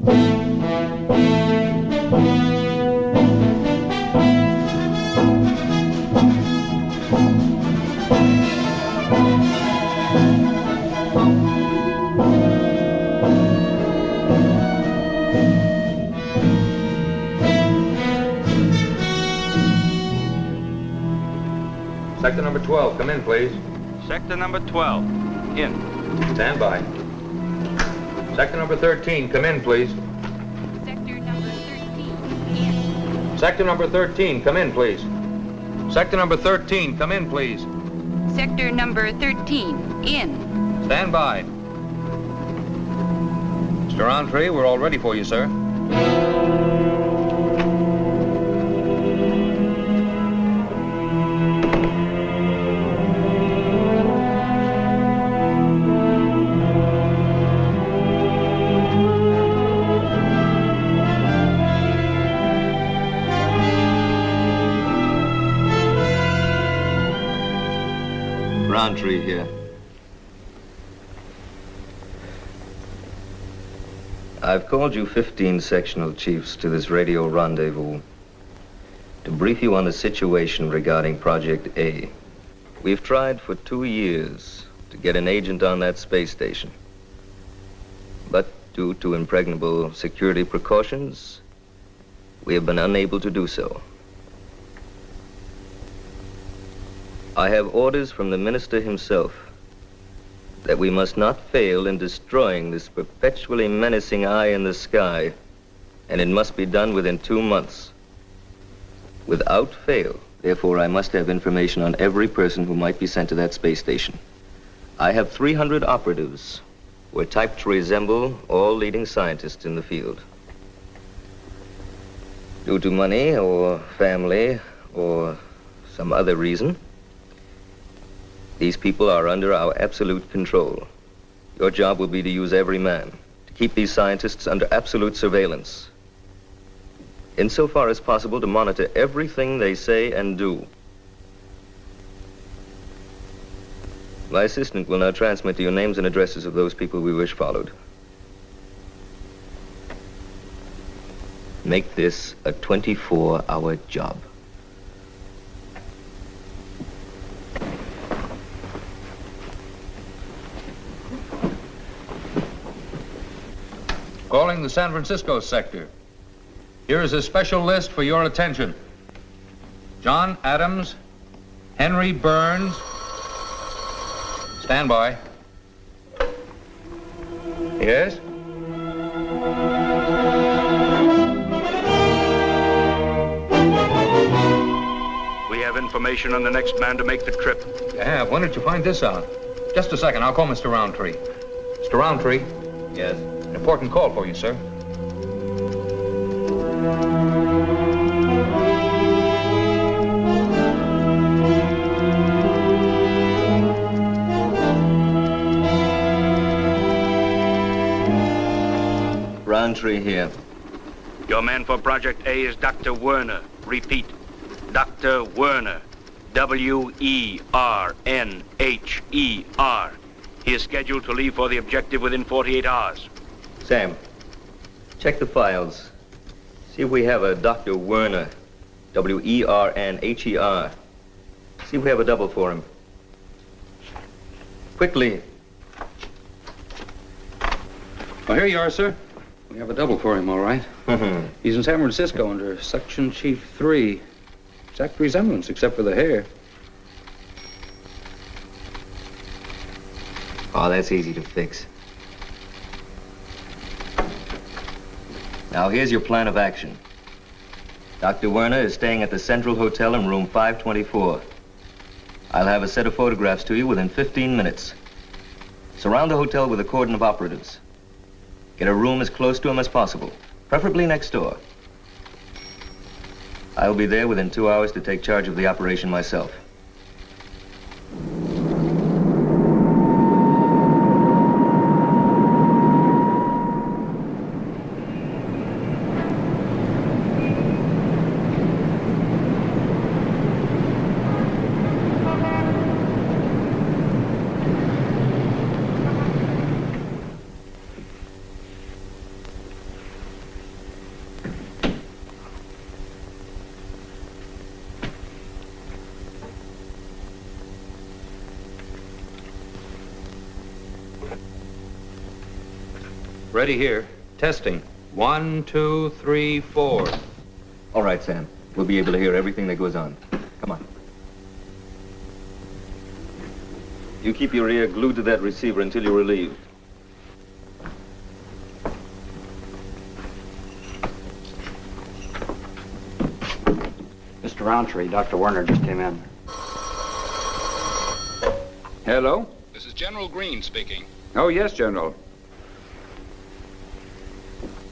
Sector number 12, come in, please. Sector number 12, in. Stand by. Sector number 13, come in, please. Sector number 13, in. Sector number 13, come in, please. Sector number 13, come in, please. Sector number 13, in. Stand by. Mr. Roundtree, we're all ready for you, sir. Roundtree here. I've called you 15 sectional chiefs to this radio rendezvous to brief you on the situation regarding Project A. We've tried for 2 years to get an agent on that space station. But due to impregnable security precautions, we have been unable to do so. I have orders from the minister himself that we must not fail in destroying this perpetually menacing eye in the sky, and it must be done within 2 months. Without fail. Therefore, I must have information on every person who might be sent to that space station. I have 300 operatives who are typed to resemble all leading scientists in the field. Due to money or family or some other reason, these people are under our absolute control. Your job will be to use every man, to keep these scientists under absolute surveillance. Insofar as possible, to monitor everything they say and do. My assistant will now transmit to you names and addresses of those people we wish followed. Make this a 24-hour job. Calling the San Francisco sector. Here is a special list for your attention. John Adams, Henry Burns. Stand by. Yes? We have information on the next man to make the trip. You have. When did you find this out? Just a second, I'll call Mr. Roundtree. Mr. Roundtree? Yes? An important call for you, sir. Roundtree here. Your man for Project A is Dr. Werner. Repeat, Dr. Werner. W-E-R-N-H-E-R. He is scheduled to leave for the objective within 48 hours. Sam, check the files. See if we have a Dr. Werner. W-E-R-N-H-E-R. See if we have a double for him. Quickly. Well, here you are, sir. We have a double for him, all right. He's in San Francisco under Section Chief 3. Exact resemblance, except for the hair. Oh, that's easy to fix. Now, here's your plan of action. Dr. Werner is staying at the Central Hotel in room 524. I'll have a set of photographs to you within 15 minutes. Surround the hotel with a cordon of operatives. Get a room as close to him as possible, preferably next door. I'll be there within 2 hours to take charge of the operation myself. Ready here. Testing. 1, 2, 3, 4. All right, Sam. We'll be able to hear everything that goes on. Come on. You keep your ear glued to that receiver until you're relieved. Mr. Roundtree, Dr. Werner just came in. Hello? This is General Green speaking. Oh, yes, General.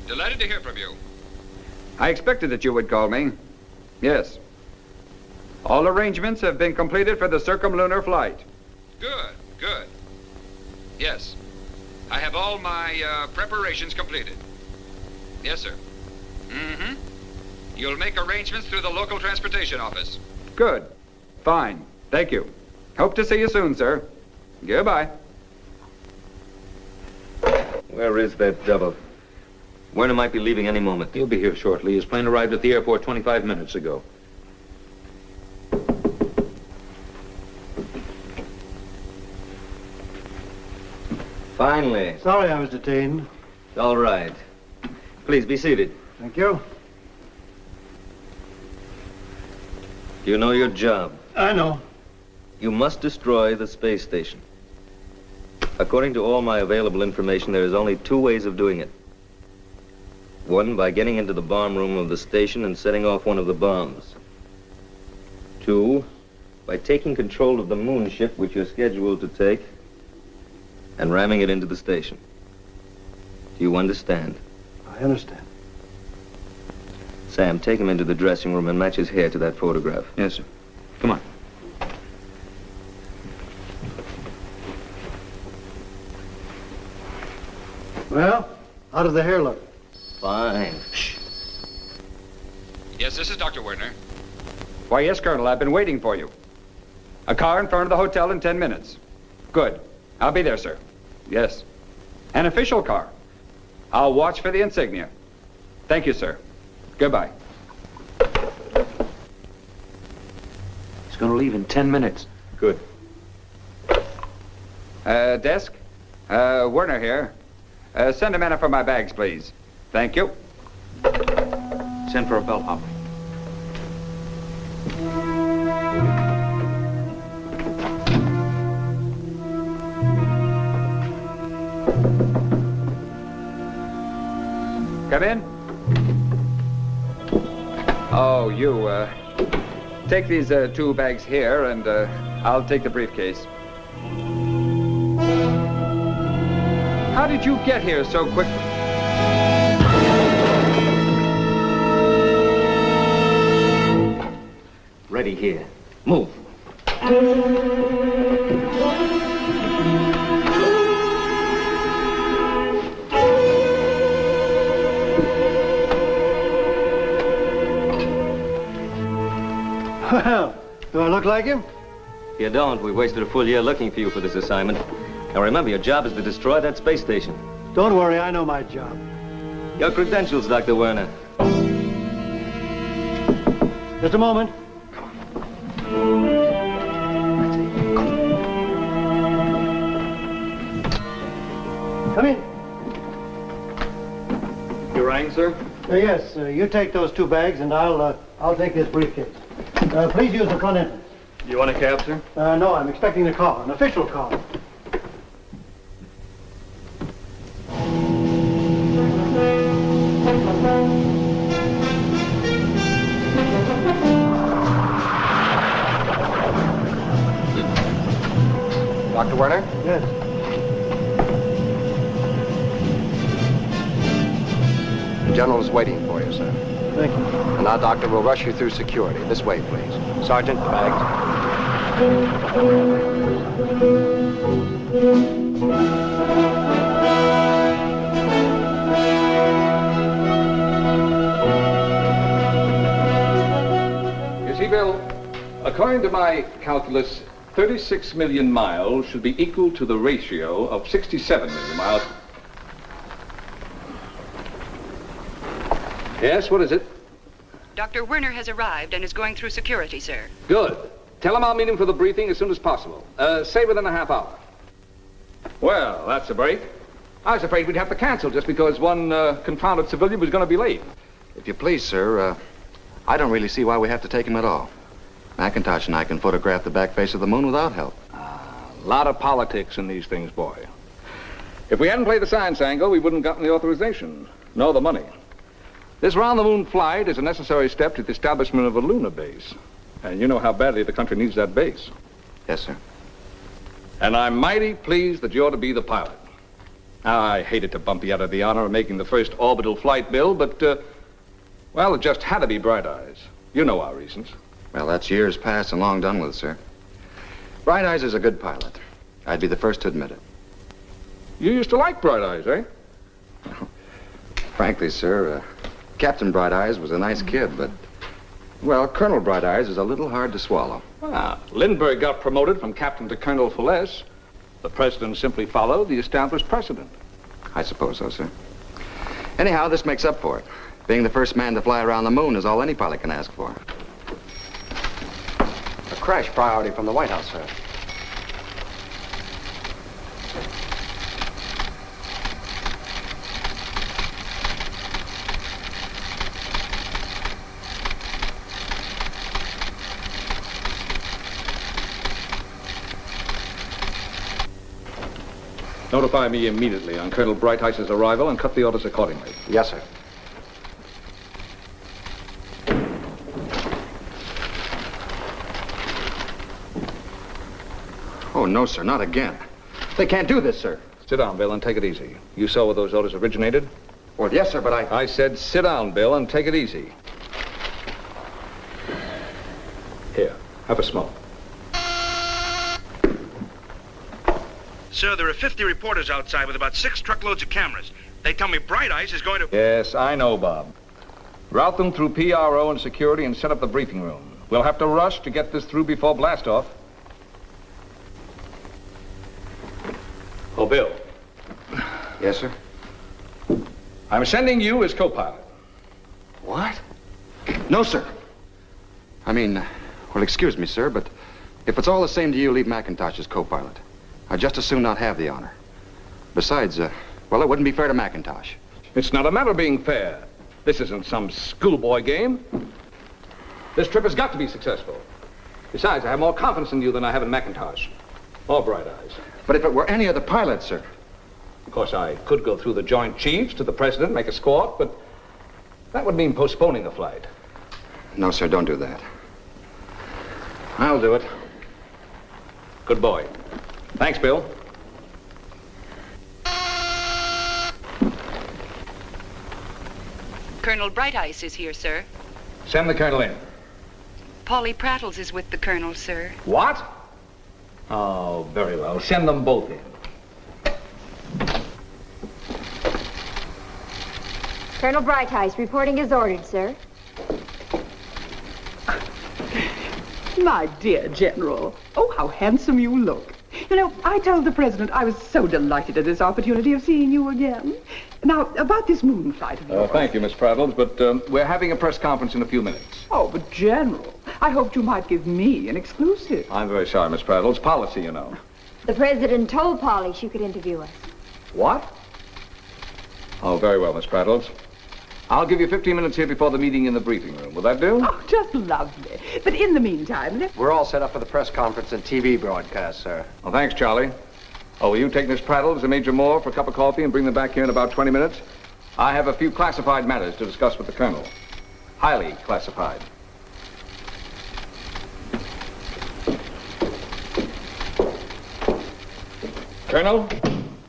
Delighted to hear from you. I expected that you would call me. Yes. All arrangements have been completed for the circumlunar flight. Good, good. Yes. I have all my preparations completed. Yes, sir. Mm-hmm. You'll make arrangements through the local transportation office. Good. Fine. Thank you. Hope to see you soon, sir. Goodbye. Where is that double? Werner might be leaving any moment. He'll be here shortly. His plane arrived at the airport 25 minutes ago. Finally. Sorry I was detained. All right. Please be seated. Thank you. You know your job. I know. You must destroy the space station. According to all my available information, there is only 2 ways of doing it. One, by getting into the bomb room of the station and setting off one of the bombs. 2, by taking control of the moon ship, which you're scheduled to take, and ramming it into the station. Do you understand? I understand. Sam, take him into the dressing room and match his hair to that photograph. Yes, sir. Come on. Well, how does the hair look? Fine. Shh. Yes, this is Dr. Werner. Why, yes, Colonel. I've been waiting for you. A car in front of the hotel in 10 minutes. Good. I'll be there, sir. Yes. An official car. I'll watch for the insignia. Thank you, sir. Goodbye. He's going to leave in 10 minutes. Good. Desk? Werner here. Send a man up for my bags, please. Thank you. Send for a bellhop. Come in. Oh, you, take these 2 bags here, and I'll take the briefcase. How did you get here so quickly? Ready here. Move. Well, do I look like him? You don't. We wasted a full year looking for you for this assignment. Now remember, your job is to destroy that space station. Don't worry, I know my job. Your credentials, Dr. Werner. Just a moment. Come in. You rang, sir? Yes, you take those 2 bags, and I'll take this briefcase. Please use the front entrance. You want a cab, sir? No, I'm expecting a call, an official call. Dr. Werner? Yes. The general is waiting for you, sir. Thank you. And now, Doctor, we'll rush you through security. This way, please. Sergeant, the bags. You see, Bill, according to my calculus, 36 million miles should be equal to the ratio of 67 million miles. Yes, what is it? Dr. Werner has arrived and is going through security, sir. Good. Tell him I'll meet him for the briefing as soon as possible. Say within a half hour. Well, that's a break. I was afraid we'd have to cancel just because one confounded civilian was going to be late. If you please, sir, I don't really see why we have to take him at all. McIntosh and I can photograph the back face of the moon without help. A lot of politics in these things, boy. If we hadn't played the science angle, we wouldn't have gotten the authorization, nor the money. This round-the-moon flight is a necessary step to the establishment of a lunar base. And you know how badly the country needs that base. Yes, sir. And I'm mighty pleased that you're to be the pilot. Now, I hated to bump you out of the honor of making the first orbital flight, Bill, but, well, it just had to be Bright Eyes. You know our reasons. Well, that's years past and long done with, sir. Bright Eyes is a good pilot. I'd be the first to admit it. You used to like Bright Eyes, eh? Frankly, sir, Captain Bright Eyes was a nice kid, but, well, Colonel Bright Eyes is a little hard to swallow. Ah, Lindbergh got promoted from captain to colonel for less. The president simply followed the established precedent. I suppose so, sir. Anyhow, this makes up for it. Being the first man to fly around the moon is all any pilot can ask for. A crash priority from the White House, sir. Notify me immediately on Colonel Bright Eyes' arrival and cut the orders accordingly. Yes, sir. Oh, no, sir, not again. They can't do this, sir. Sit down, Bill, and take it easy. You saw where those orders originated? Well, yes, sir, but I said sit down, Bill, and take it easy. Here, have a smoke. Sir, there are 50 reporters outside with about 6 truckloads of cameras. They tell me Bright Eyes is going to... Yes, I know, Bob. Route them through PRO and security and set up the briefing room. We'll have to rush to get this through before blastoff. Oh, Bill. Yes, sir? I'm sending you as co-pilot. What? No, sir. I mean, well, excuse me, sir, but if it's all the same to you, leave McIntosh as co-pilot. I'd just as soon not have the honor. Besides, well, it wouldn't be fair to McIntosh. It's not a matter of being fair. This isn't some schoolboy game. This trip has got to be successful. Besides, I have more confidence in you than I have in McIntosh. Or Bright Eyes. But if it were any other pilot, sir. Of course, I could go through the Joint Chiefs to the President, make a squawk, but that would mean postponing the flight. No, sir, don't do that. I'll do it. Good boy. Thanks, Bill. Colonel Bright Eyes is here, sir. Send the colonel in. Polly Prattles is with the colonel, sir. What? Oh, very well. Send them both in. Colonel Bright Eyes reporting as ordered, sir. My dear General. Oh, how handsome you look. You know, I told the President I was so delighted at this opportunity of seeing you again. Now, about this moon flight of yours. Thank you, Miss Prattles, but we're having a press conference in a few minutes. Oh, but General, I hoped you might give me an exclusive. I'm very sorry, Miss Prattles. Policy, you know. The President told Polly she could interview us. What? Oh, very well, Miss Prattles. I'll give you 15 minutes here before the meeting in the briefing room. Will that do? Oh, just lovely. But in the meantime, We're all set up for the press conference and TV broadcast, sir. Well, thanks, Charlie. Oh, will you take Miss Prattles and Major Moore for a cup of coffee and bring them back here in about 20 minutes? I have a few classified matters to discuss with the Colonel. Highly classified. Colonel,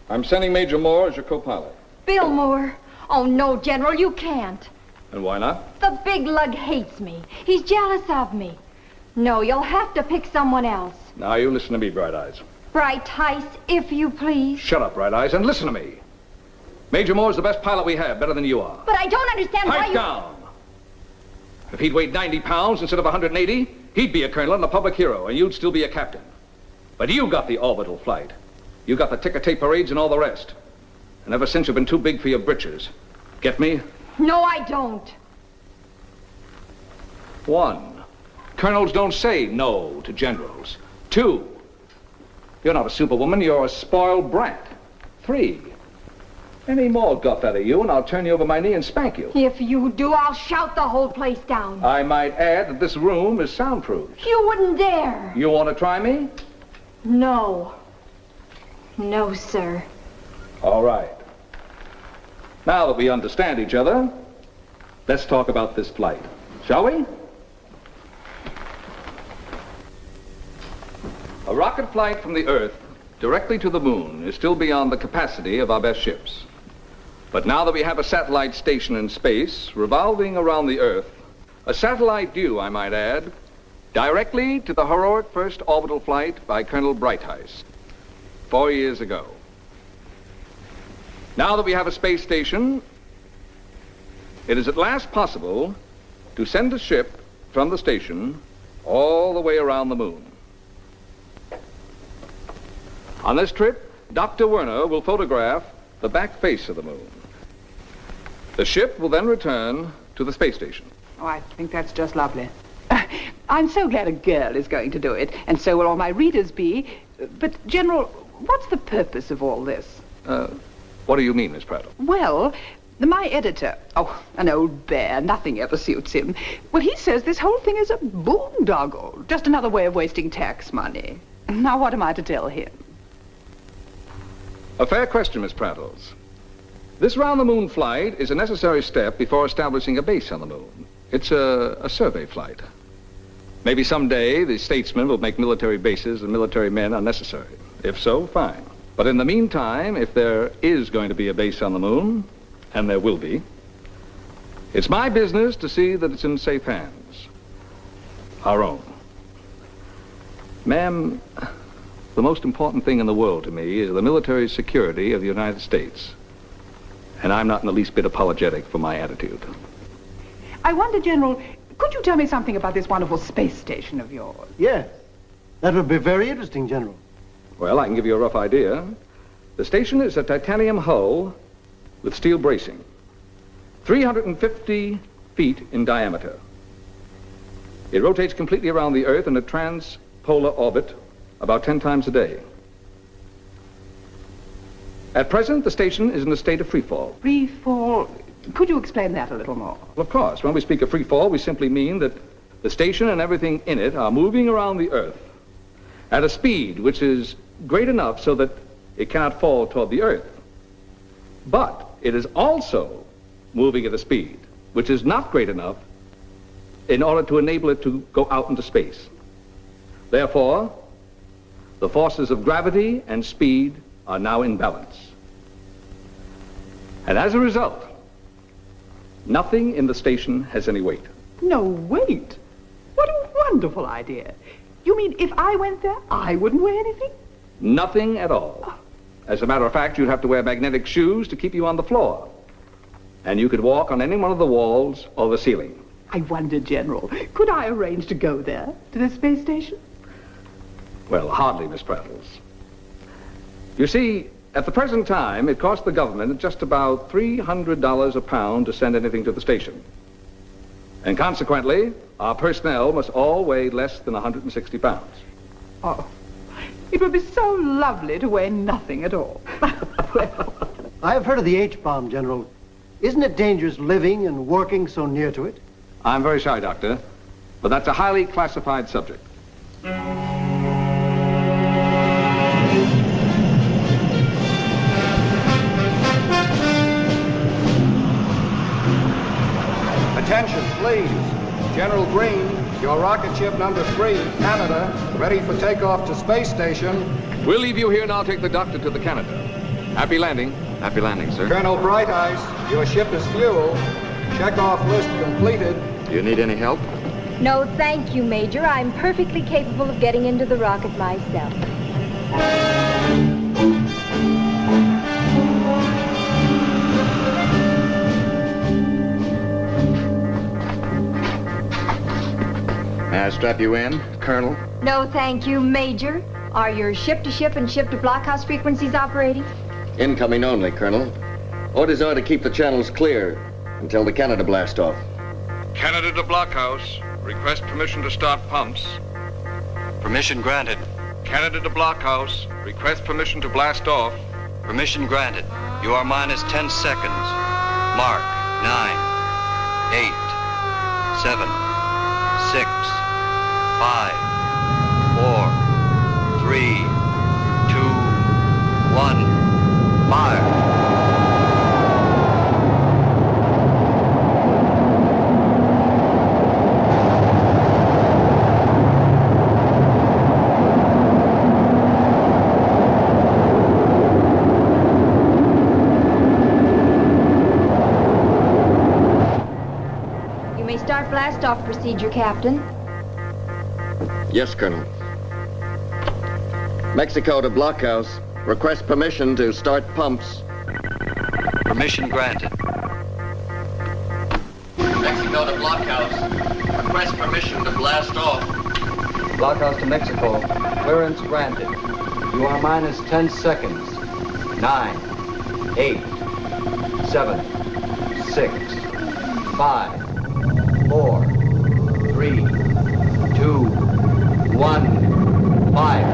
I'm sending Major Moore as your co-pilot. Bill Moore. Oh, no, General, you can't. And why not? The big lug hates me. He's jealous of me. No, you'll have to pick someone else. Now, you listen to me, Bright Eyes. Bright Eyes, if you please. Shut up, Bright Eyes, and listen to me. Major Moore's the best pilot we have, better than you are. But I don't understand why Pipe you... down! If he'd weighed 90 pounds instead of 180, he'd be a colonel and a public hero, and you'd still be a captain. But you got the orbital flight. You got the ticker tape parades and all the rest. And ever since, you've been too big for your britches. Get me? No, I don't. 1, colonels don't say no to generals. 2, you're not a superwoman, you're a spoiled brat. 3, Any more guff out of you, and I'll turn you over my knee and spank you. If you do, I'll shout the whole place down. I might add that this room is soundproof. You wouldn't dare. You want to try me? No. No, sir. All right. Now that we understand each other, let's talk about this flight, shall we? A rocket flight from the Earth directly to the moon is still beyond the capacity of our best ships. But now that we have a satellite station in space revolving around the Earth, a satellite due, I might add, directly to the heroic first orbital flight by Colonel Brighteyes 4 years ago. Now that we have a space station, it is at last possible to send a ship from the station all the way around the moon. On this trip, Dr. Werner will photograph the back face of the moon. The ship will then return to the space station. Oh, I think that's just lovely. I'm so glad a girl is going to do it, and so will all my readers be. But, General, what's the purpose of all this? What do you mean, Miss Prattle? Well, my editor, an old bear, nothing ever suits him. Well, he says this whole thing is a boondoggle, just another way of wasting tax money. Now, what am I to tell him? A fair question, Miss Prattles. This round-the-moon flight is a necessary step before establishing a base on the moon. It's a survey flight. Maybe someday the statesmen will make military bases and military men unnecessary. If so, fine. But in the meantime, if there is going to be a base on the moon, and there will be, it's my business to see that it's in safe hands. Our own. Ma'am, the most important thing in the world to me is the military security of the United States. And I'm not in the least bit apologetic for my attitude. I wonder, General, could you tell me something about this wonderful space station of yours? Yes. That would be very interesting, General. Well, I can give you a rough idea. The station is a titanium hull with steel bracing, 350 feet in diameter. It rotates completely around the Earth in a transpolar orbit about 10 times a day. At present, the station is in a state of free fall. Free fall? Could you explain that a little more? Well, of course. When we speak of free fall, we simply mean that the station and everything in it are moving around the Earth at a speed which is great enough so that it cannot fall toward the Earth. But it is also moving at a speed which is not great enough in order to enable it to go out into space. Therefore, the forces of gravity and speed are now in balance. And as a result, nothing in the station has any weight. No weight? What a wonderful idea. You mean if I went there, I wouldn't weigh anything? Nothing at all. As a matter of fact, you'd have to wear magnetic shoes to keep you on the floor. And you could walk on any one of the walls or the ceiling. I wonder, General, could I arrange to go there, to the space station? Well, hardly, Miss Prattles. You see, at the present time, it costs the government just about $300 a pound to send anything to the station. And consequently, our personnel must all weigh less than 160 pounds. Oh, it would be so lovely to weigh nothing at all. Well, I have heard of the H-bomb, General. Isn't it dangerous living and working so near to it? I'm very sorry, Doctor, but that's a highly classified subject. Attention, please. General Green, your rocket ship number 3, Canada, ready for takeoff to space station. We'll leave you here and I'll take the doctor to the Canada. Happy landing. Happy landing, sir. Colonel Brighteyes, your ship is fuel. Checkoff list completed. Do you need any help? No, thank you, Major. I'm perfectly capable of getting into the rocket myself. May I strap you in, Colonel? No, thank you, Major. Are your ship-to-ship and ship-to-blockhouse frequencies operating? Incoming only, Colonel. Orders are to keep the channels clear until the Canada blast off. Canada to Blockhouse. Request permission to start pumps. Permission granted. Canada to Blockhouse. Request permission to blast off. Permission granted. You are minus 10 seconds. Mark. 9, 8, 7, 6, 5, 4, 3, 2, 1. Fire. Start blast-off procedure, Captain. Yes, Colonel. Mexico to Blockhouse. Request permission to start pumps. Permission granted. Mexico to Blockhouse. Request permission to blast off. Blockhouse to Mexico. Clearance granted. You are minus 10 seconds. 9, 8, 7, 6, 5, 4, 3, 2, 1, fire.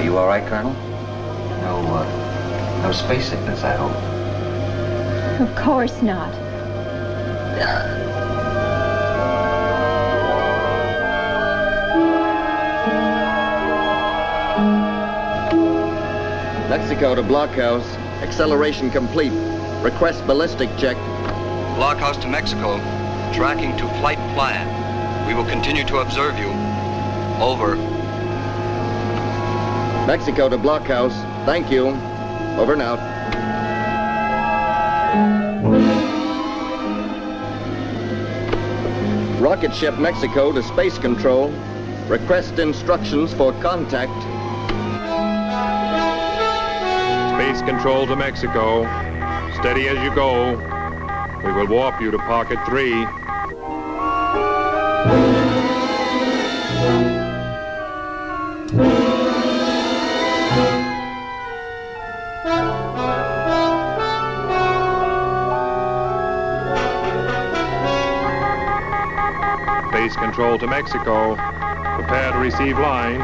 You all right, Colonel? No space sickness, I hope. Of course not. Mexico to Blockhouse. Acceleration complete. Request ballistic check. Blockhouse to Mexico. Tracking to flight plan. We will continue to observe you. Over. Mexico to Blockhouse. Thank you. Over and out. Rocket ship Mexico to Space Control. Request instructions for contact. Space Control to Mexico. Steady as you go. We will warp you to Pocket 3. Space Control to Mexico. Prepare to receive line.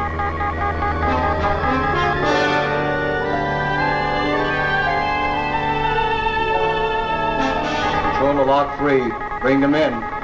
Control to Lock 3. Bring them in.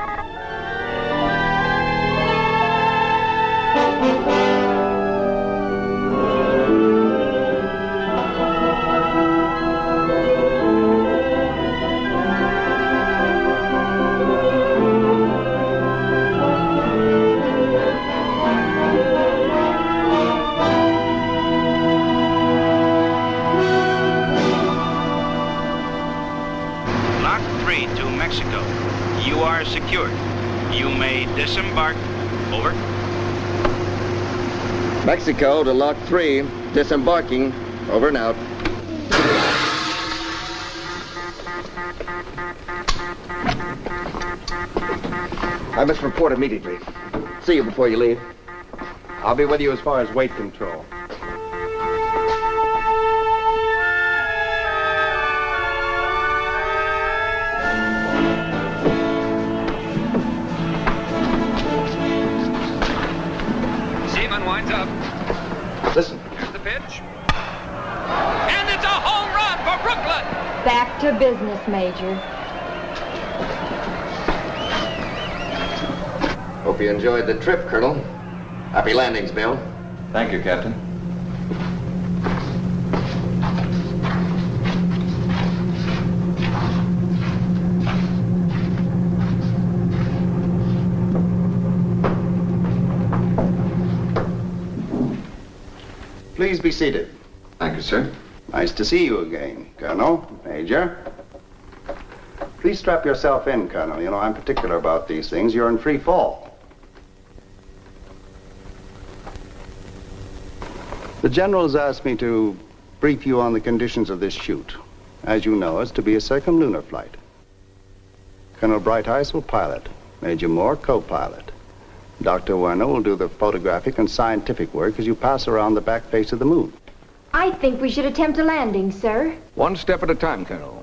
Secured. You may disembark. Over. Mexico to Lock 3. Disembarking. Over and out. I must report immediately. See you before you leave. I'll be with you as far as weight control. Winds up. Listen. Here's the pitch. And it's a home run for Brooklyn. Back to business, Major. Hope you enjoyed the trip, Colonel. Happy landings, Bill. Thank you, Captain. Please be seated. Thank you, sir. Nice to see you again, Colonel, Major. Please strap yourself in, Colonel. You know, I'm particular about these things. You're in free fall. The General has asked me to brief you on the conditions of this shoot. As you know, it's to be a circumlunar flight. Colonel Brightheist will pilot. Major Moore, co-pilot. Dr. Werner will do the photographic and scientific work as you pass around the back face of the moon. I think we should attempt a landing, sir. One step at a time, Colonel.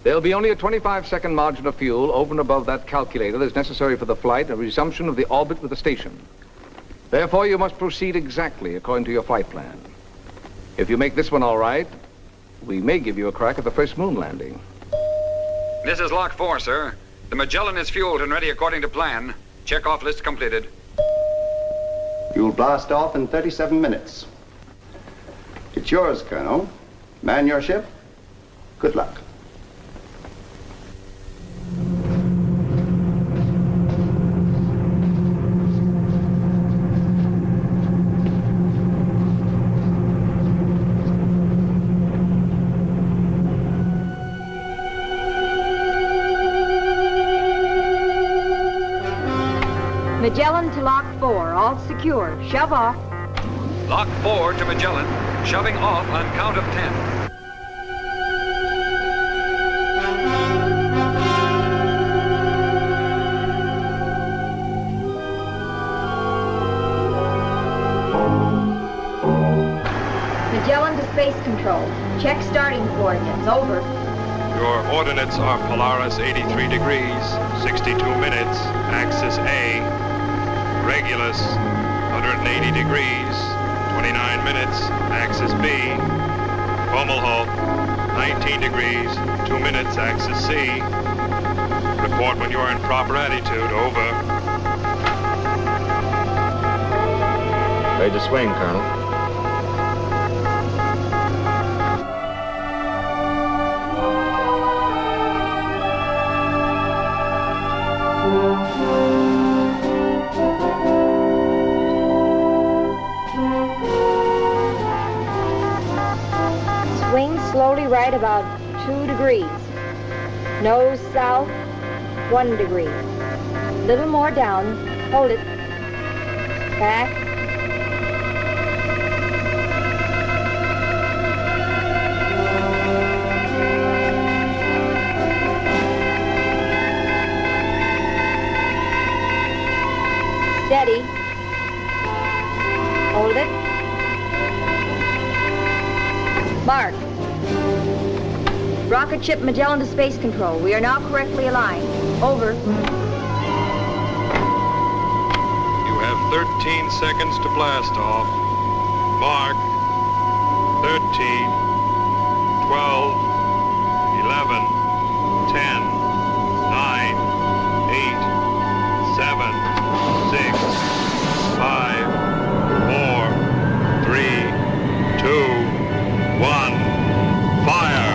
There'll be only a 25-second margin of fuel over and above that calculator that's necessary for the flight and resumption of the orbit with the station. Therefore, you must proceed exactly according to your flight plan. If you make this one all right, we may give you a crack at the first moon landing. This is Lock 4, sir. The Magellan is fueled and ready according to plan. Check-off list completed. You'll blast off in 37 minutes. It's yours, Colonel. Man your ship. Good luck. Magellan to Lock 4, all secure. Shove off. Lock 4 to Magellan, shoving off on count of 10. Magellan to Space Control. Check starting coordinates. Over. Your ordinates are Polaris 83 degrees, 62 minutes, axis A. Regulus 180 degrees, 29 minutes, axis B. Fomalhaut 19 degrees, 2 minutes, axis C. Report when you are in proper attitude. Over. Ready to swing, Colonel. Slowly right about 2 degrees. Nose south, 1 degree. Little more down. Hold it. Back. Steady. Hold it. Mark. Rocket ship Magellan to Space Control. We are now correctly aligned. Over. You have 13 seconds to blast off. Mark. 13, 12, 11, 10, 9, 8, 7, 6, 5, 4, 3, 2, 1. Fire!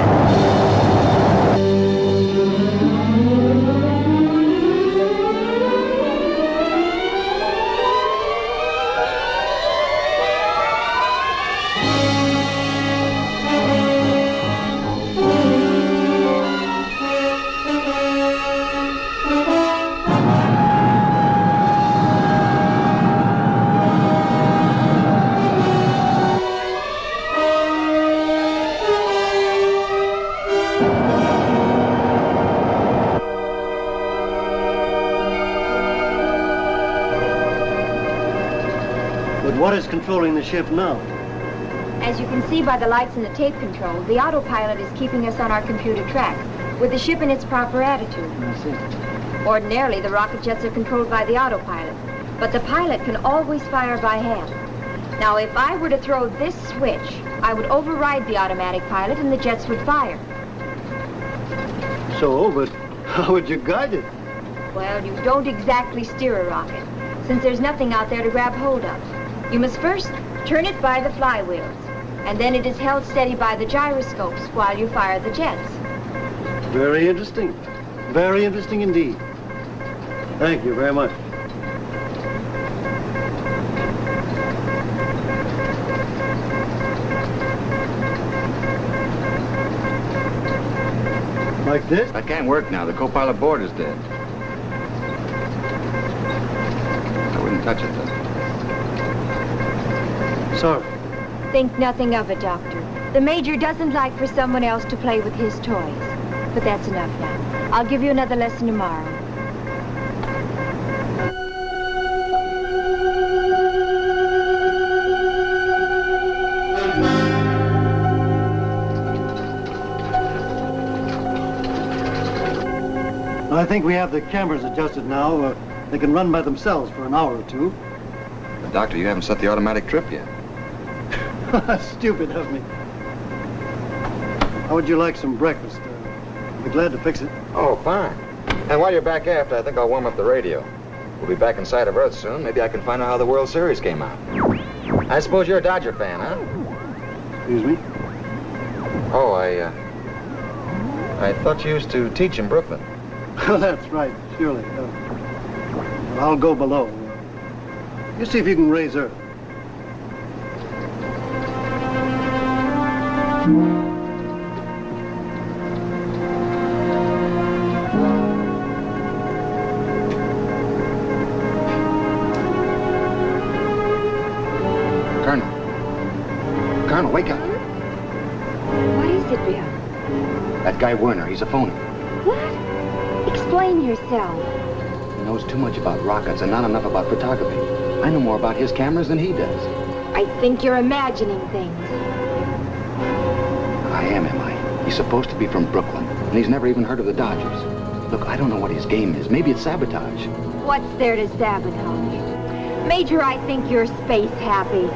What is controlling the ship now? As you can see by the lights in the tape control, the autopilot is keeping us on our computer track, with the ship in its proper attitude. I see. Ordinarily, the rocket jets are controlled by the autopilot, but the pilot can always fire by hand. Now, if I were to throw this switch, I would override the automatic pilot and the jets would fire. So, but how would you guide it? Well, you don't exactly steer a rocket, since there's nothing out there to grab hold of. You must first turn it by the flywheels, and then it is held steady by the gyroscopes while you fire the jets. Very interesting. Very interesting indeed. Thank you very much. Like this? That can't work now. The co-pilot board is dead. I wouldn't touch it, though. Sorry. Think nothing of it, Doctor. The Major doesn't like for someone else to play with his toys. But that's enough now. I'll give you another lesson tomorrow. I think we have the cameras adjusted now. They can run by themselves for an hour or two. But, Doctor, you haven't set the automatic trip yet. Stupid of me. How would you like some breakfast? I'd be glad to fix it. Oh, fine. And while you're back aft, I think I'll warm up the radio. We'll be back inside of Earth soon. Maybe I can find out how the World Series came out. I suppose you're a Dodger fan, huh? Excuse me? Oh, I thought you used to teach in Brooklyn. Oh, that's right, surely. I'll go below. You see if you can raise Earth. Colonel, wake up. What is it, Bill? That guy Werner, he's a phony. What? Explain yourself. He knows too much about rockets and not enough about photography. I know more about his cameras than he does. I think you're imagining things. I am I? He's supposed to be from Brooklyn, and he's never even heard of the Dodgers. Look, I don't know what his game is. Maybe it's sabotage. What's there to sabotage? Major, I think you're space happy.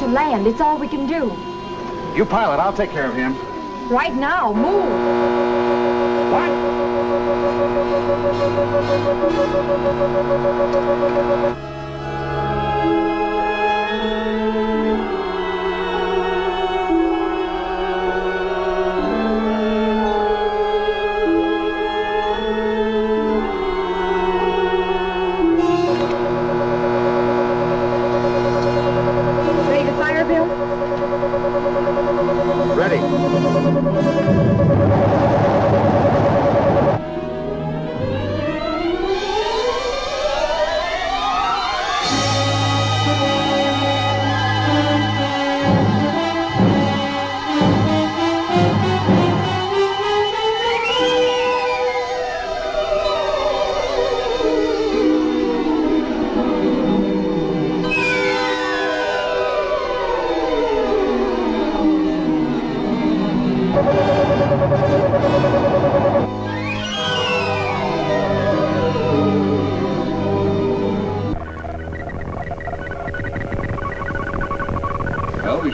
Land. It's all we can do. You pilot, I'll take care of him. Right now, move.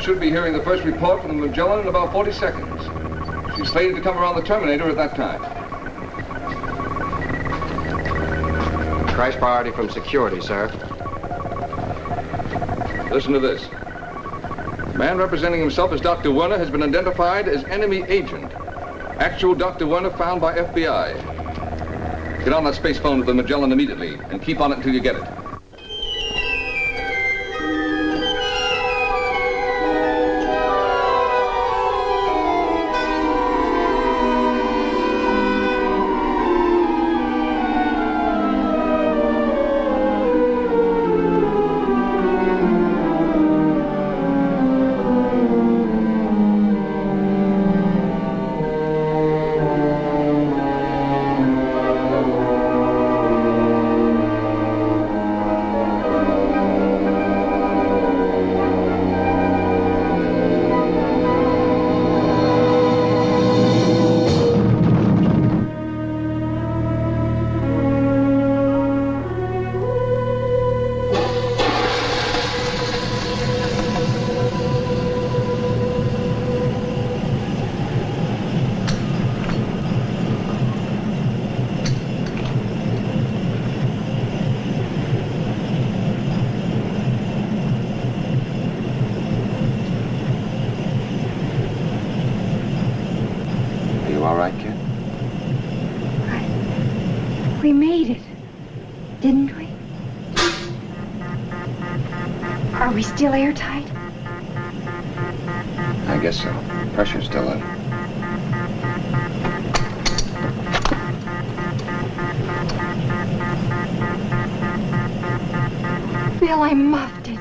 should be hearing the first report from the Magellan in about 40 seconds. She's slated to come around the Terminator at that time. Crash priority from security, sir. Listen to this. The man representing himself as Dr. Werner has been identified as enemy agent. Actual Dr. Werner found by FBI. Get on that space phone with the Magellan immediately and keep on it until you get it. We made it, didn't we? Are we still airtight? I guess so. Pressure's still in. Bill, I muffed it.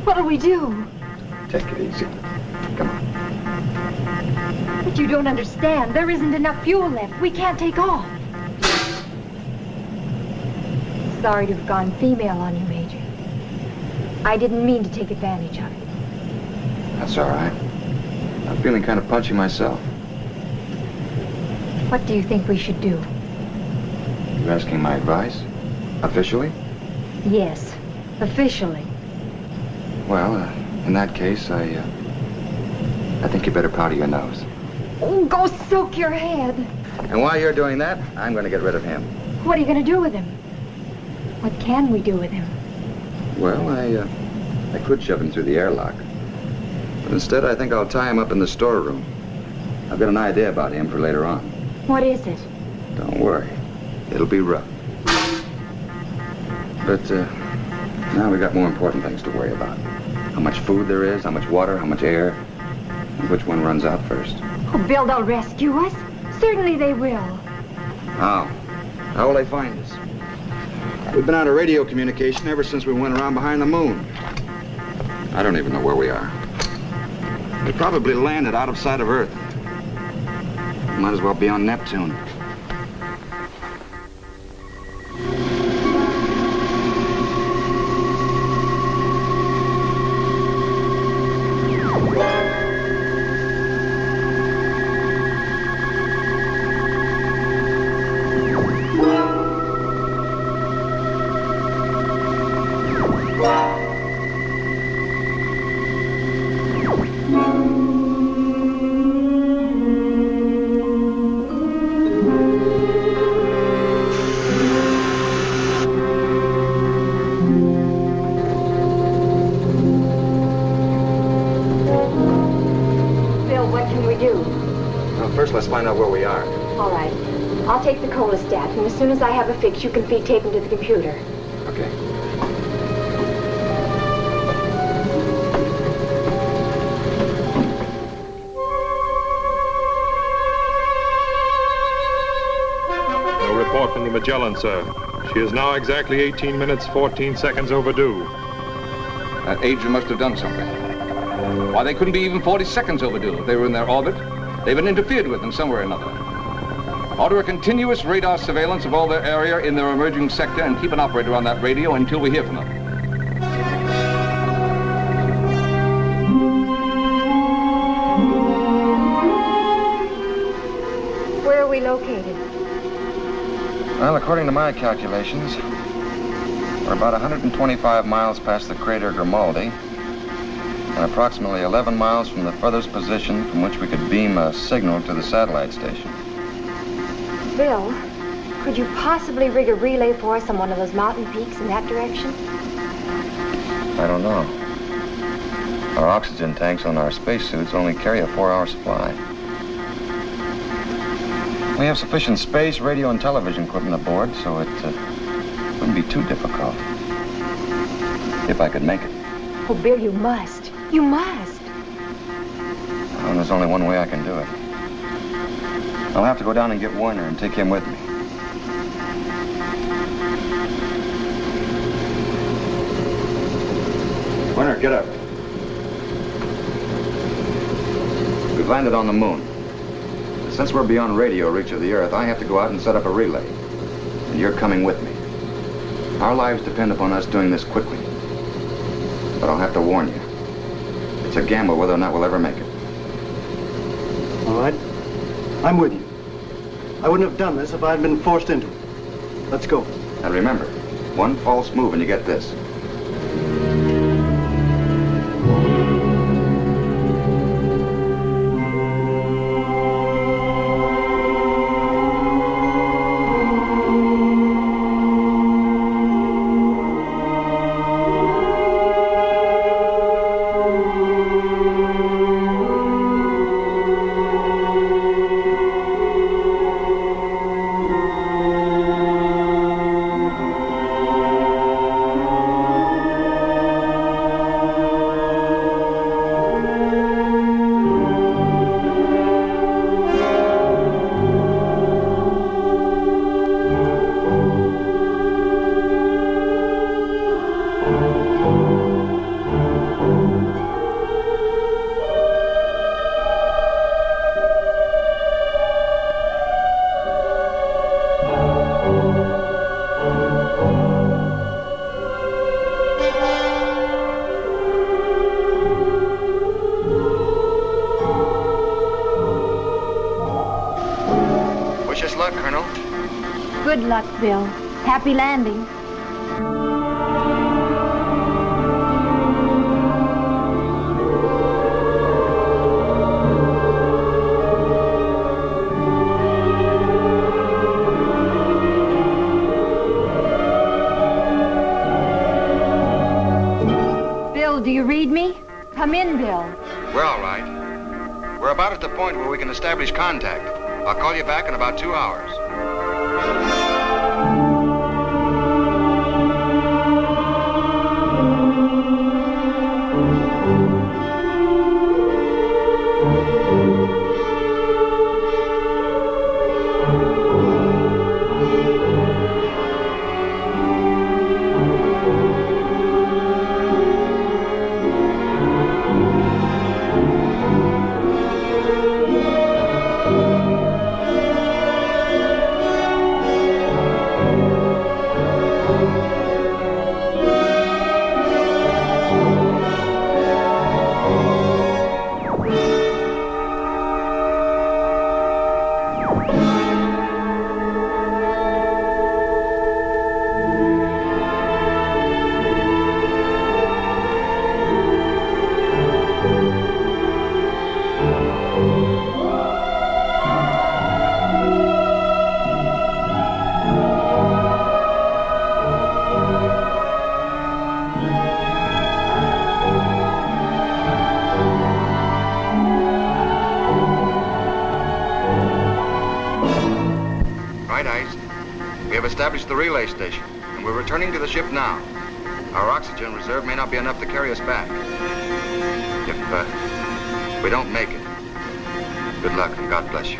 What'll we do? Take it easy. Come on. But you don't understand. There isn't enough fuel left. We can't take off. Sorry to have gone female on you, Major. I didn't mean to take advantage of it. That's all right. I'm feeling kind of punchy myself. What do you think we should do? You asking my advice? Officially? Yes, officially. Well, in that case, I think you better powder your nose. Oh, go soak your head. And while you're doing that, I'm going to get rid of him. What are you going to do with him? What can we do with him? Well, I could shove him through the airlock. But instead, I think I'll tie him up in the storeroom. I've got an idea about him for later on. What is it? Don't worry. It'll be rough. But now we got more important things to worry about. How much food there is, how much water, how much air, and which one runs out first. Oh, Bill, they'll rescue us. Certainly they will. How? How will they find us? We've been out of radio communication ever since we went around behind the moon. I don't even know where we are. We probably landed out of sight of Earth. Might as well be on Neptune. Let's find out where we are. All right. I'll take the cholestat, and as soon as I have a fix, you can feed tape into the computer. Okay. No report from the Magellan, sir. She is now exactly 18 minutes, 14 seconds overdue. That agent must have done something. Why, they couldn't be even 40 seconds overdue if they were in their orbit. They've been interfered with in some way or another. Order a continuous radar surveillance of all their area in their emerging sector and keep an operator on that radio until we hear from them. Where are we located? Well, according to my calculations, we're about 125 miles past the crater Grimaldi and approximately 11 miles from the furthest position from which we could beam a signal to the satellite station. Bill, could you possibly rig a relay for us on one of those mountain peaks in that direction? I don't know. Our oxygen tanks on our spacesuits only carry a 4-hour supply. We have sufficient space, radio, and television equipment aboard, so it wouldn't be too difficult. If I could make it. Oh, Bill, you must. You must. Well, there's only one way I can do it. I'll have to go down and get Warner and take him with me. Warner, get up. We've landed on the moon. Since we're beyond radio reach of the Earth, I have to go out and set up a relay. And you're coming with me. Our lives depend upon us doing this quickly. But I'll have to warn you. It's a gamble whether or not we'll ever make it. All right. I'm with you. I wouldn't have done this if I'd been forced into it. Let's go. And remember, one false move and you get this. Good luck, Bill. Happy landing. Bill, do you read me? Come in, Bill. We're all right. We're about at the point where we can establish contact. I'll call you back in about 2 hours. Established the relay station, and we're returning to the ship now. Our oxygen reserve may not be enough to carry us back. If we don't make it, good luck and God bless you.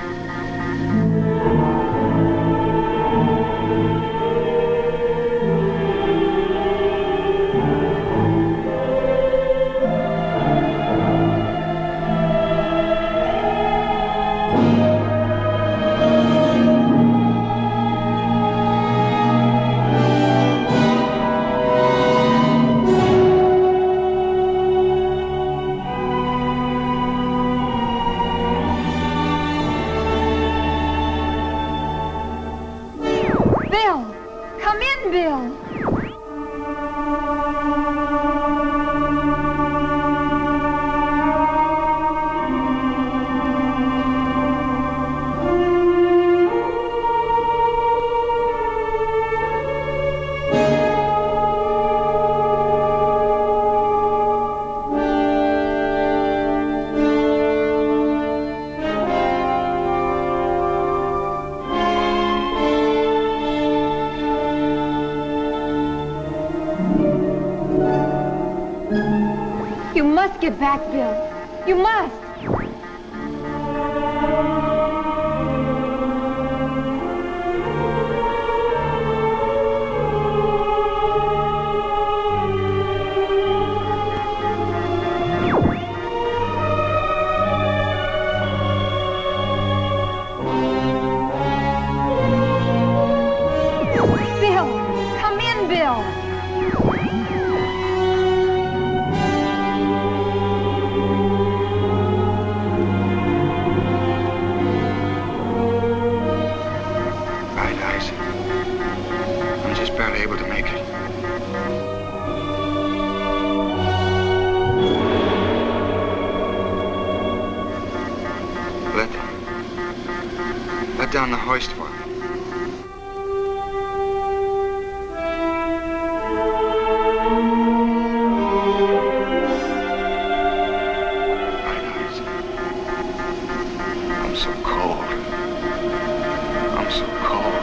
must get back, Bill. You must. Down the hoist for me. I'm so cold. I'm so cold.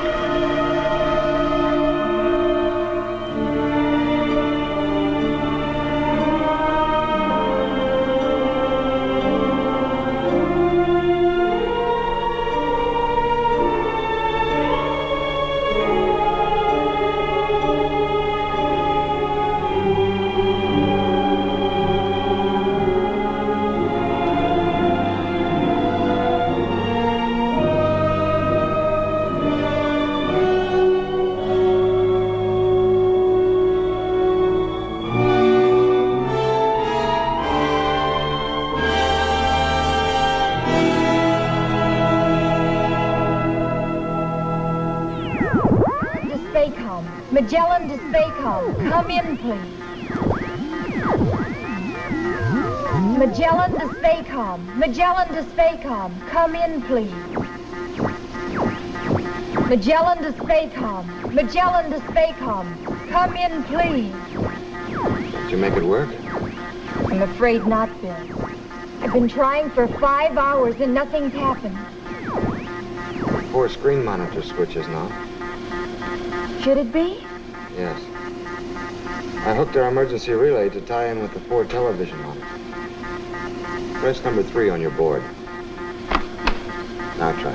Magellan to Spacom. Come in, please. Magellan to Spacom. Magellan to Spacom. Come in, please. Magellan to Spacom. Magellan to Spacom. Come in, please. Did you make it work? I'm afraid not, Bill. I've been trying for 5 hours and nothing's happened. 4 screen monitor switches now. Should it be? Yes. I hooked our emergency relay to tie in with the 4 television monitors. Press number 3 on your board. Now try.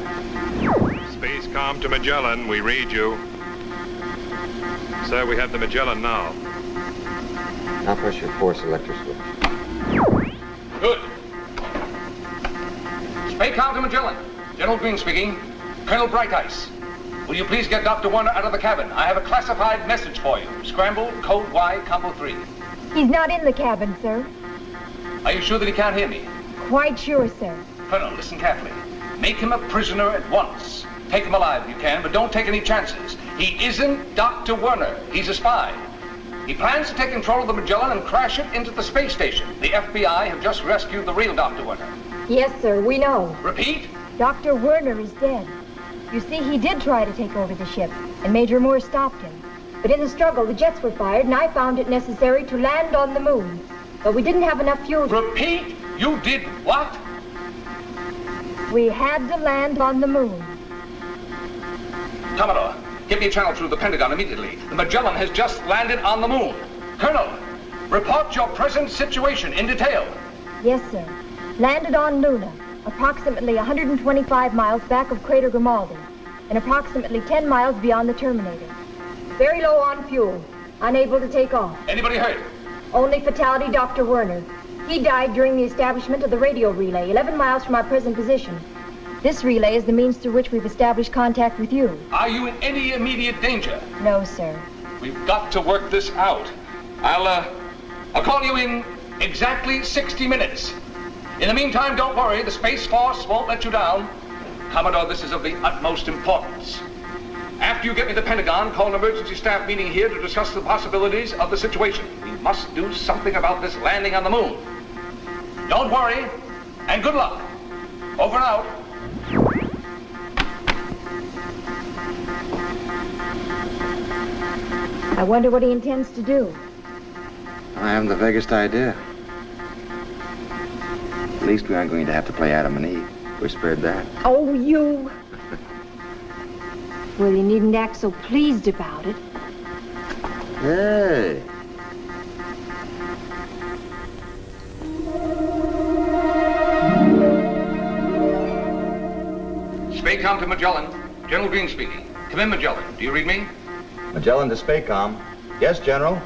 Spacecom to Magellan, we read you. Sir, we have the Magellan now. Now press your 4 selector switch. Good. Spacecom to Magellan. General Green speaking. Colonel Bright Ice. Will you please get Dr. Warner out of the cabin? I have a classified message for you. Scramble, code Y, combo 3. He's not in the cabin, sir. Are you sure that he can't hear me? Quite sure, sir. Colonel, listen carefully. Make him a prisoner at once. Take him alive if you can, but don't take any chances. He isn't Dr. Werner. He's a spy. He plans to take control of the Magellan and crash it into the space station. The FBI have just rescued the real Dr. Werner. Yes, sir, we know. Repeat? Dr. Werner is dead. You see, he did try to take over the ship, and Major Moore stopped him. But in the struggle, the jets were fired, and I found it necessary to land on the moon. But we didn't have enough fuel to... Repeat? You did what? We had to land on the moon. Commodore, give me a channel through the Pentagon immediately. The Magellan has just landed on the moon. Colonel, report your present situation in detail. Yes, sir. Landed on Luna, approximately 125 miles back of Crater Grimaldi, and approximately 10 miles beyond the Terminator. Very low on fuel, unable to take off. Anybody hurt? Only fatality, Dr. Werner. He died during the establishment of the radio relay, 11 miles from our present position. This relay is the means through which we've established contact with you. Are you in any immediate danger? No, sir. We've got to work this out. I'll call you in exactly 60 minutes. In the meantime, don't worry, the Space Force won't let you down. Commodore, this is of the utmost importance. After you get me the Pentagon, call an emergency staff meeting here to discuss the possibilities of the situation. We must do something about this landing on the moon. Don't worry, and good luck. Over and out. I wonder what he intends to do. I haven't the vaguest idea. At least we aren't going to have to play Adam and Eve. We're spared that. Oh, you! Well, you needn't act so pleased about it. Hey. Spacecom to Magellan. General Green speaking. Come in, Magellan. Do you read me? Magellan to Spacecom. Yes, General.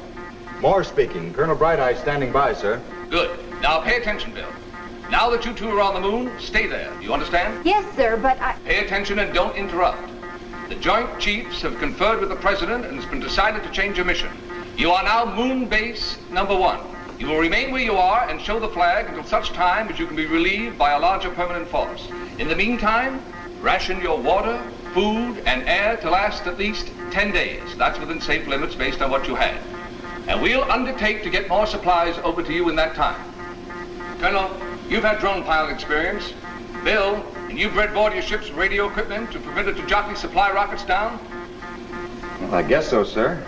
Moore speaking. Colonel Bright Eye standing by, sir. Good. Now pay attention, Bill. Now that you two are on the moon, stay there. Do you understand? Yes, sir, but Pay attention and don't interrupt. The Joint Chiefs have conferred with the President and it's been decided to change your mission. You are now MOONBASE #1. You will remain where you are and show the flag until such time as you can be relieved by a larger permanent force. In the meantime, ration your water, food, and air to last at least 10 days. That's within safe limits based on what you had. And we'll undertake to get more supplies over to you in that time. Colonel, you've had drone pilot experience. Bill, and you've bred board your ship's radio equipment to prevent it to jockey supply rockets down? Well, I guess so, sir.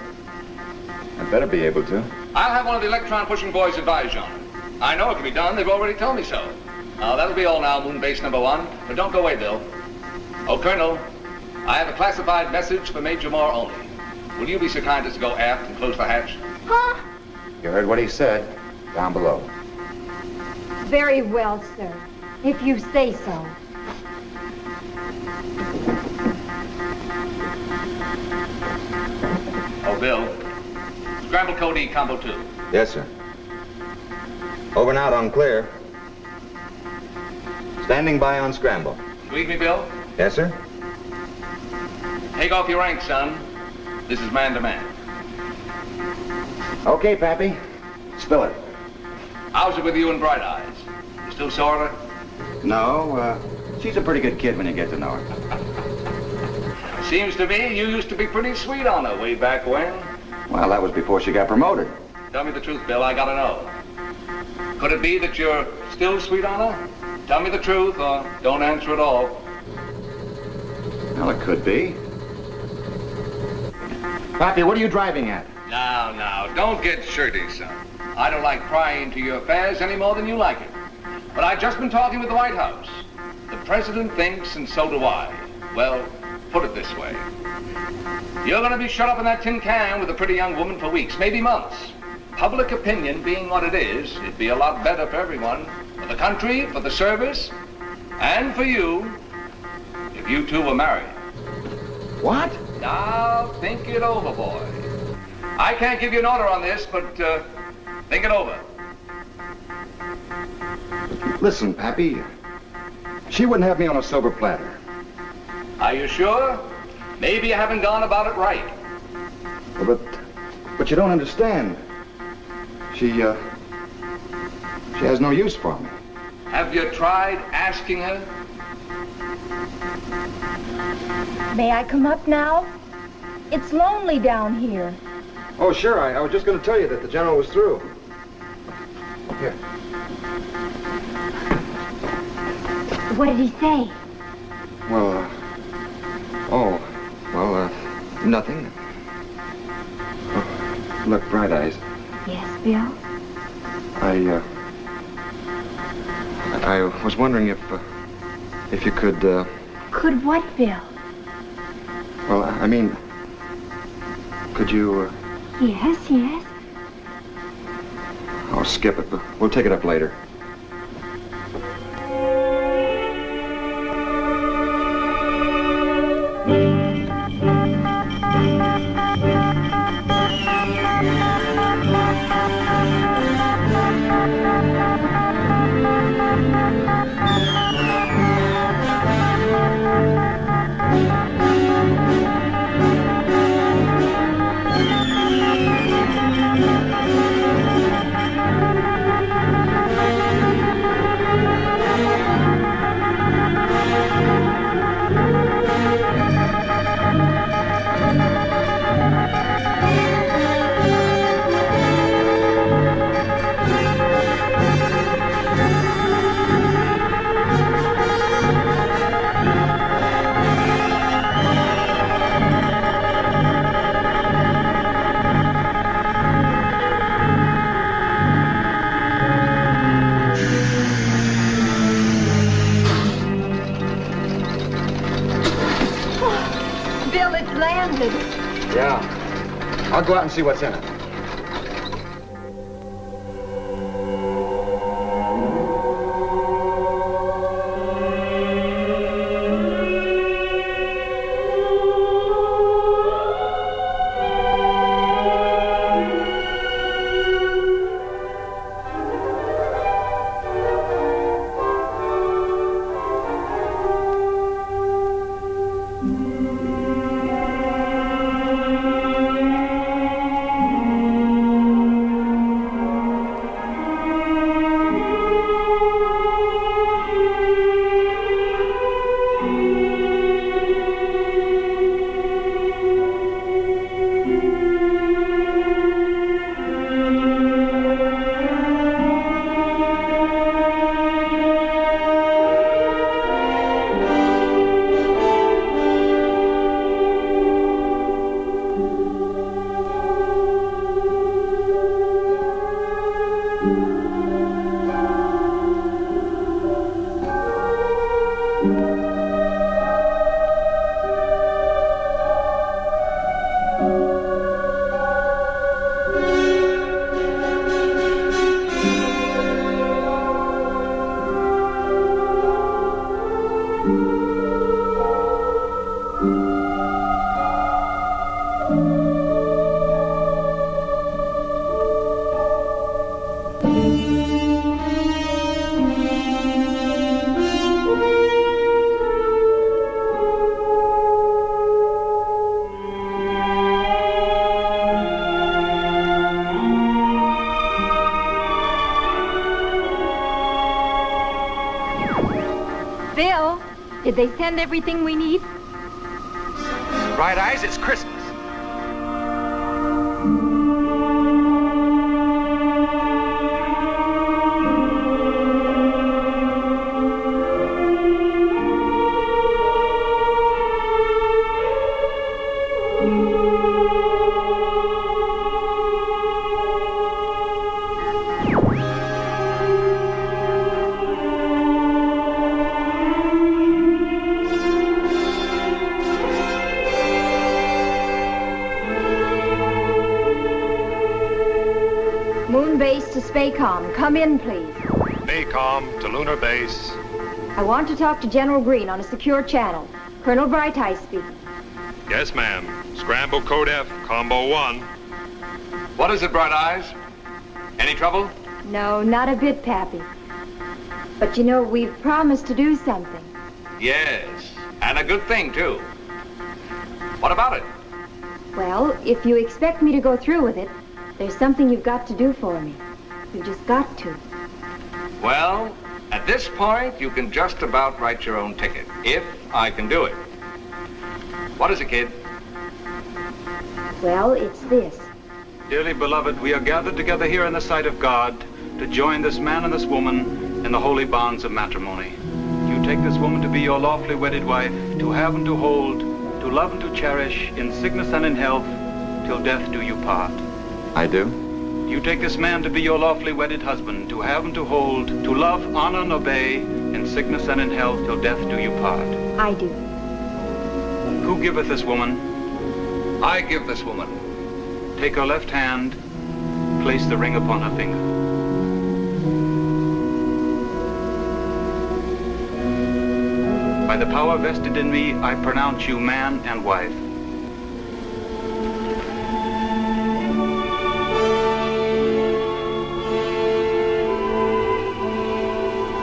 I'd better be able to. I'll have one of the electron-pushing boys advise you on it. I know it can be done. They've already told me so. Now, that'll be all now, MOONBASE #1. But don't go away, Bill. Oh, Colonel, I have a classified message for Major Moore only. Will you be so kind as to go aft and close the hatch? Huh? You heard what he said. Down below. Very well, sir. If you say so. Oh, Bill. Scramble code E, combo 2. Yes, sir. Over and out on clear. Standing by on scramble. You read me, Bill? Yes, sir. Take off your rank, son. This is man to man. Okay, Pappy. Spill it. How's it with you and Bright Eyes? You still sore at her? No, she's a pretty good kid when you get to know her. Seems to me you used to be pretty sweet on her way back when. Well, that was before she got promoted. Tell me the truth, Bill. I gotta know. Could it be that you're still sweet on her? Tell me the truth or don't answer at all. Well, it could be. Pappy, what are you driving at? Now, don't get shirty, son. I don't like prying into your affairs any more than you like it. But I've just been talking with the White House. The President thinks, and so do I. Well, put it this way. You're going to be shut up in that tin can with a pretty young woman for weeks, maybe months. Public opinion being what it is, it'd be a lot better for everyone. For the country, for the service, and for you, if you two were married. What? Now, think it over, boy. I can't give you an order on this, but think it over. Listen, Pappy, she wouldn't have me on a silver platter. Are you sure? Maybe you haven't gone about it right. Well, but you don't understand. She has no use for me. Have you tried asking her? May I come up now? It's lonely down here. Oh, sure. I was just going to tell you that the General was through. Here. What did he say? Well, nothing. Oh, look, Bright Eyes. Yes, Bill? I was wondering if you could, Could what, Bill? well, I mean, could you, Yes. oh, skip it. We'll take it up later. Bill, it's landed. Yeah. I'll go out and see what's in it. Did they send everything we need? Bright Eyes, it's Christmas. MOONBASE to Spacom. Come in, please. Spacom to Lunar Base. I want to talk to General Green on a secure channel. Colonel Bright Eyes speaking. Yes, ma'am. Scramble Code F, Combo 1. What is it, Bright Eyes? Any trouble? No, not a bit, Pappy. But you know, we've promised to do something. Yes, and a good thing, too. What about it? Well, if you expect me to go through with it, there's something you've got to do for me. You've just got to. Well, at this point, you can just about write your own ticket, if I can do it. What is it, kid? Well, it's this. Dearly beloved, we are gathered together here in the sight of God to join this man and this woman in the holy bonds of matrimony. You take this woman to be your lawfully wedded wife, to have and to hold, to love and to cherish, in sickness and in health, till death do you part. I do. You take this man to be your lawfully wedded husband, to have and to hold, to love, honor, and obey, in sickness and in health, till death do you part. I do. Who giveth this woman? I give this woman. Take her left hand, place the ring upon her finger. By the power vested in me, I pronounce you man and wife.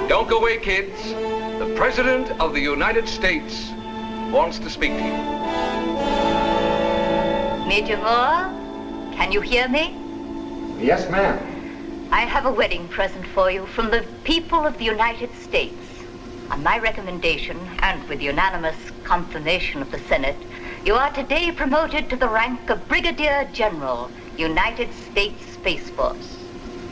Don't go away, kids. The President of the United States wants to speak to you. Major Moore, can you hear me? Yes, ma'am. I have a wedding present for you from the people of the United States. On my recommendation, and with unanimous confirmation of the Senate, you are today promoted to the rank of Brigadier General, United States Space Force.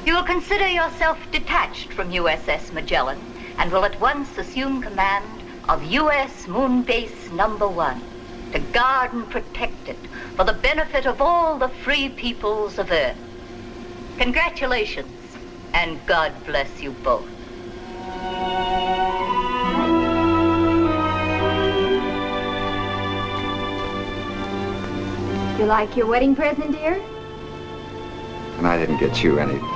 You will consider yourself detached from USS Magellan and will at once assume command of U.S. MOONBASE number 1 to guard and protect it for the benefit of all the free peoples of Earth. Congratulations, and God bless you both. You like your wedding present, dear? And I didn't get you anything.